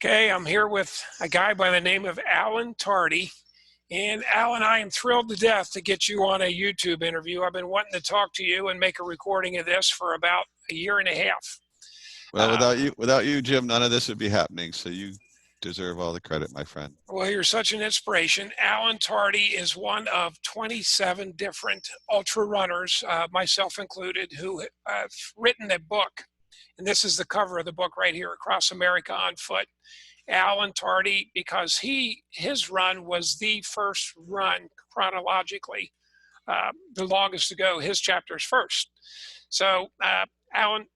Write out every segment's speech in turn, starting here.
Okay, I'm here with a guy by the name of Alan Tardy. And Alan, I am thrilled to death to get you on a YouTube interview. I've been wanting to talk to you and make a recording of this for about a year and a half. Well, without you, Jim, none of this would be happening. So you deserve all the credit, my friend. Well, you're such an inspiration. Alan Tardy is one of 27 different ultra runners, myself included, who have written a book. And this is the cover of the book right here, Across America on Foot. Alan Tardy, because his run was the first run chronologically, the longest to go. His chapter is first. So, Alan,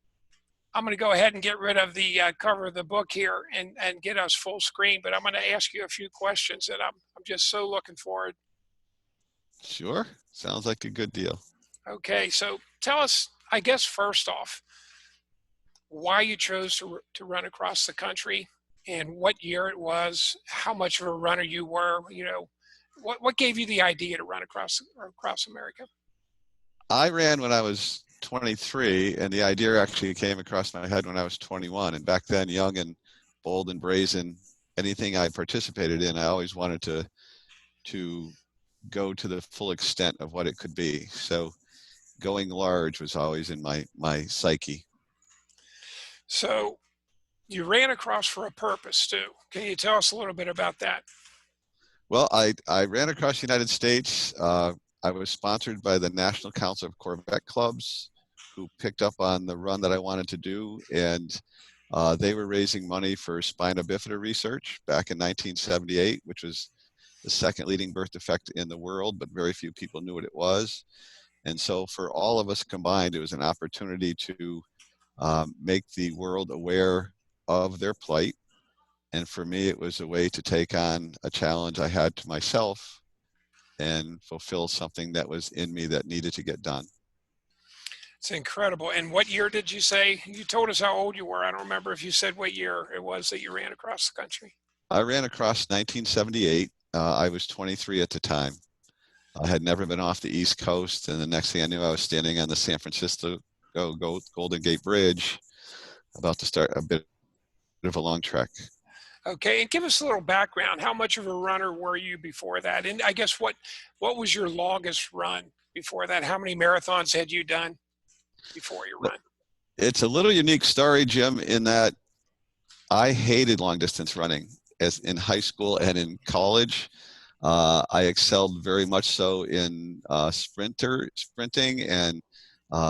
I'm going to go ahead and get rid of the cover of the book here and get us full screen. But I'm going to ask you a few questions that I'm just so looking forward. Sure, sounds like a good deal. Okay, so tell us, I guess first off, why you chose to run across the country, and what year it was, how much of a runner you were, what gave you the idea to run across America? I ran when I was 23, and the idea actually came across my head when I was 21. And back then, young and bold and brazen, anything I participated in, I always wanted to go to the full extent of what it could be. So going large was always in my psyche. So you ran across for a purpose too. Can you tell us a little bit about that? Well, I ran across the United States. I was sponsored by the National Council of Corvette Clubs, who picked up on the run that I wanted to do, and they were raising money for spina bifida research back in 1978, which was the second leading birth defect in the world, but very few people knew what it was. And so for all of us combined, it was an opportunity to make the world aware of their plight. And for me, it was a way to take on a challenge I had to myself and fulfill something that was in me that needed to get done. It's incredible. And what year did you say? You told us how old you were. I don't remember if you said what year it was that you ran across the country. I ran across 1978. I was 23 at the time. I had never been off the East Coast, and the next thing I knew, I was standing on the San Francisco Golden Gate Bridge, about to start a bit of a long trek. Okay, and give us a little background. How much of a runner were you before that? And I guess what was your longest run before that? How many marathons had you done before your run? It's a little unique story, Jim, in that I hated long distance running as in high school and in college. I excelled very much so in sprinting and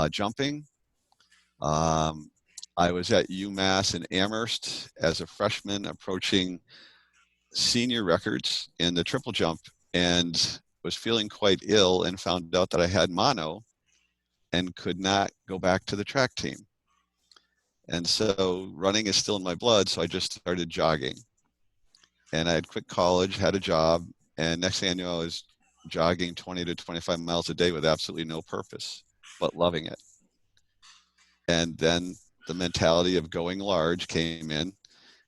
jumping. I was at UMass in Amherst as a freshman, approaching senior records in the triple jump, and was feeling quite ill and found out that I had mono and could not go back to the track team. And so running is still in my blood, so I just started jogging. And I had quit college, had a job, and next thing I knew, I was jogging 20 to 25 miles a day with absolutely no purpose, but loving it. And then the mentality of going large came in,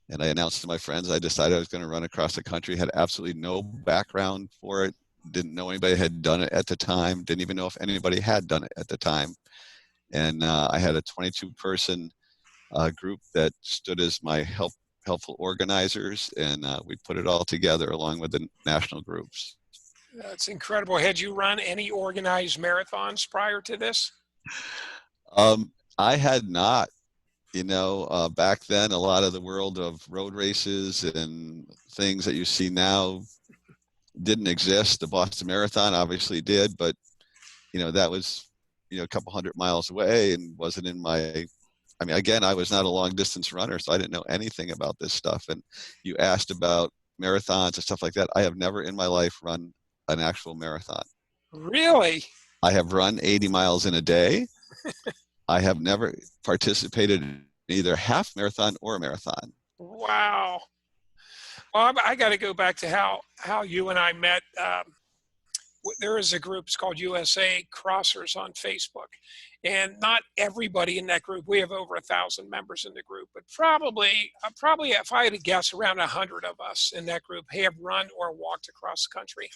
and I announced to my friends I decided I was going to run across the country. Had absolutely no background for it, didn't know anybody had done it at the time, didn't even know if anybody had done it at the time. And I had a 22-person group that stood as my helpful organizers, and we put it all together along with the national groups. That's incredible. Had you run any organized marathons prior to this? I had not. Back then, a lot of the world of road races and things that you see now didn't exist. The Boston Marathon obviously did, but, that was, a couple 100 miles away and wasn't in my, again, I was not a long distance runner, so I didn't know anything about this stuff. And you asked about marathons and stuff like that. I have never in my life run an actual marathon. Really? I have run 80 miles in a day. I have never participated in either half marathon or a marathon. Wow. Well, I got to go back to how you and I met. There is a group, it's called USA Crossers on Facebook. And not everybody in that group, we have over 1,000 members in the group, but probably if I had to guess, around 100 of us in that group have run or walked across the country.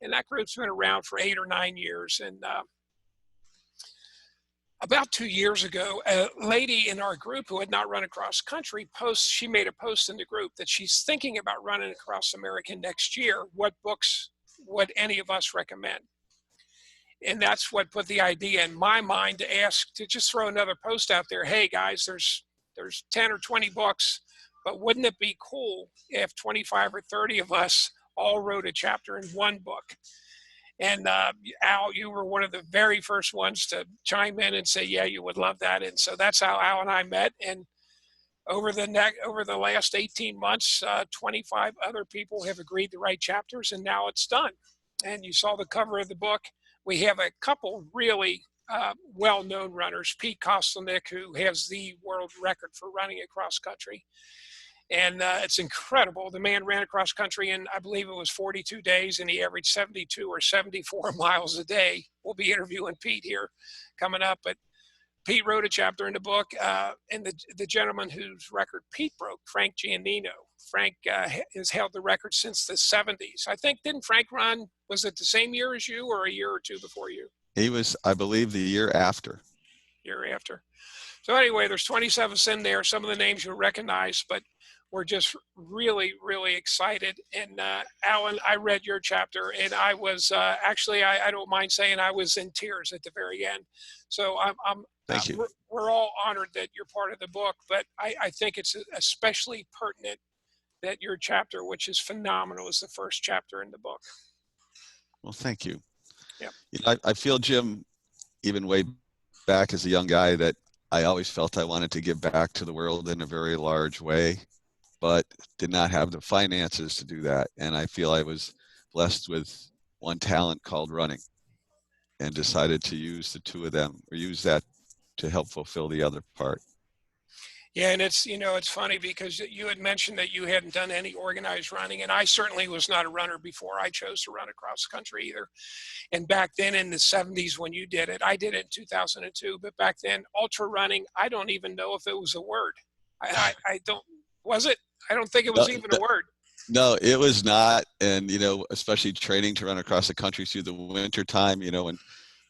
And that group's been around for 8 or 9 years. And About 2 years ago, a lady in our group who had not run across country she made a post in the group that she's thinking about running across America next year. What books would any of us recommend? And that's what put the idea in my mind to ask, to just throw another post out there. Hey guys, there's 10 or 20 books, but wouldn't it be cool if 25 or 30 of us all wrote a chapter in one book? And Al, you were one of the very first ones to chime in and say, yeah, you would love that. And so that's how Al and I met. And over the last 18 months, 25 other people have agreed to write chapters, and now it's done. And you saw the cover of the book. We have a couple really well-known runners, Pete Kostelnick, who has the world record for running across country. And it's incredible. The man ran across country in, I believe it was 42 days, and he averaged 72 or 74 miles a day. We'll be interviewing Pete here coming up. But Pete wrote a chapter in the book, and the gentleman whose record Pete broke, Frank Giannino. Frank has held the record since the 70s. I think, didn't Frank run, was it the same year as you or a year or two before you? He was, I believe, the year after. Year after. So anyway, there's 27 in there, some of the names you'll recognize, but we're just really, really excited. And Alan, I read your chapter, and I was actually, I don't mind saying I was in tears at the very end. So Thank you. We're all honored that you're part of the book, but I think it's especially pertinent that your chapter, which is phenomenal, is the first chapter in the book. Well, thank you. Yeah. You know, I feel, Jim, even way back as a young guy, that I always felt I wanted to give back to the world in a very large way, but did not have the finances to do that. And I feel I was blessed with one talent called running, and decided to use the two of them, or use that to help fulfill the other part. Yeah, and it's, you know, it's funny because you had mentioned that you hadn't done any organized running, and I certainly was not a runner before I chose to run across country either. And back then in the 70s when you did it, I did it in 2002, but back then, ultra running, I don't even know if it was a word. I don't, was it? I don't think it was even a word. No, it was not. And, you know, especially training to run across the country through the winter time, you know, when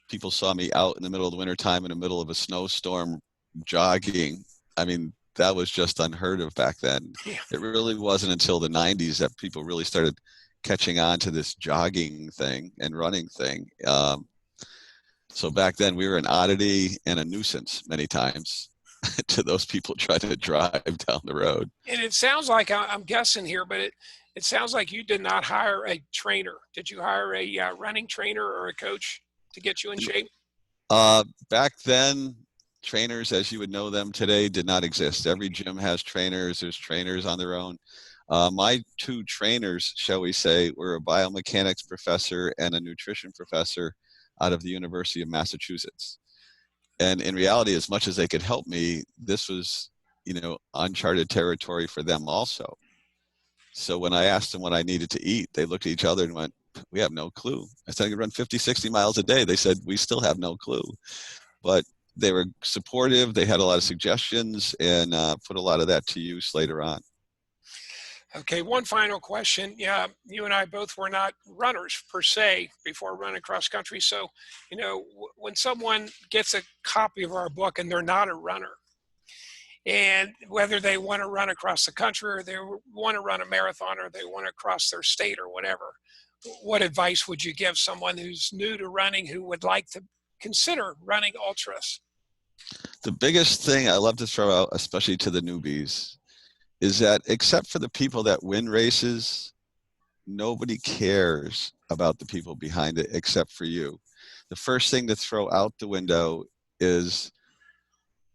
people saw me out in the middle of the winter time in the middle of a snowstorm jogging, I mean, that was just unheard of back then. Yeah. It really wasn't until the 90s that people really started catching on to this jogging thing and running thing. So back then we were an oddity and a nuisance many times to those people trying to drive down the road. And it sounds like, I'm guessing here, but it sounds like you did not hire a trainer. Did you hire a running trainer or a coach to get you in shape? Back then, trainers, as you would know them today, did not exist. Every gym has trainers. There's trainers on their own. My two trainers, shall we say, were a biomechanics professor and a nutrition professor out of the University of Massachusetts. And in reality, as much as they could help me, this was, you know, uncharted territory for them also. So when I asked them what I needed to eat, they looked at each other and went, we have no clue. I said I could run 50, 60 miles a day. They said, we still have no clue. But they were supportive. They had a lot of suggestions, and put a lot of that to use later on. Okay, one final question. Yeah, you and I both were not runners per se before running cross country. So, you know, when someone gets a copy of our book and they're not a runner, and whether they want to run across the country or they want to run a marathon or they want to cross their state or whatever, what advice would you give someone who's new to running who would like to consider running ultras? The biggest thing I love to throw out, especially to the newbies, is that except for the people that win races, nobody cares about the people behind it except for you. The first thing to throw out the window is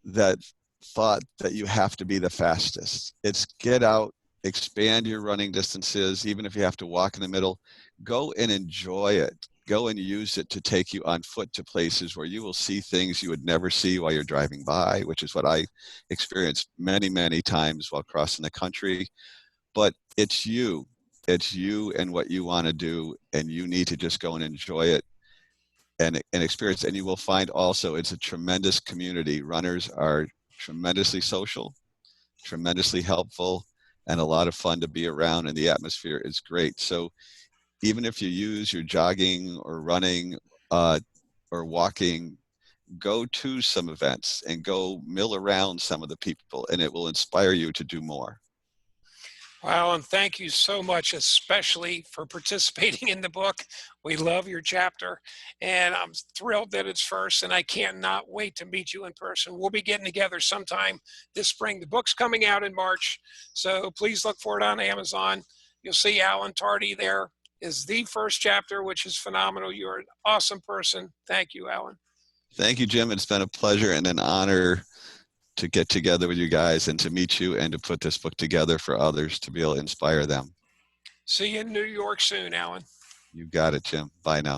that thought that you have to be the fastest. It's get out, expand your running distances, even if you have to walk in the middle. Go and enjoy it. Go and use it to take you on foot to places where you will see things you would never see while you're driving by, which is what I experienced many, many times while crossing the country. But it's you. It's you and what you want to do, and you need to just go and enjoy it and experience. And you will find also it's a tremendous community. Runners are tremendously social, tremendously helpful, and a lot of fun to be around, and the atmosphere is great. So even if you use your jogging or running or walking go to some events and go mill around some of the people, and it will inspire you to do more. Well, and thank you so much, especially for participating in the book. We love your chapter, and I'm thrilled that it's first, and I cannot wait to meet you in person. We'll be getting together sometime this spring. The book's coming out in March, so please look for it on Amazon. You'll see Alan Tardy there is the first chapter, which is phenomenal. You're an awesome person. Thank you, Alan. Thank you, Jim. It's been a pleasure and an honor to get together with you guys and to meet you and to put this book together for others to be able to inspire them. See you in New York soon, Alan. You got it, Jim. Bye now.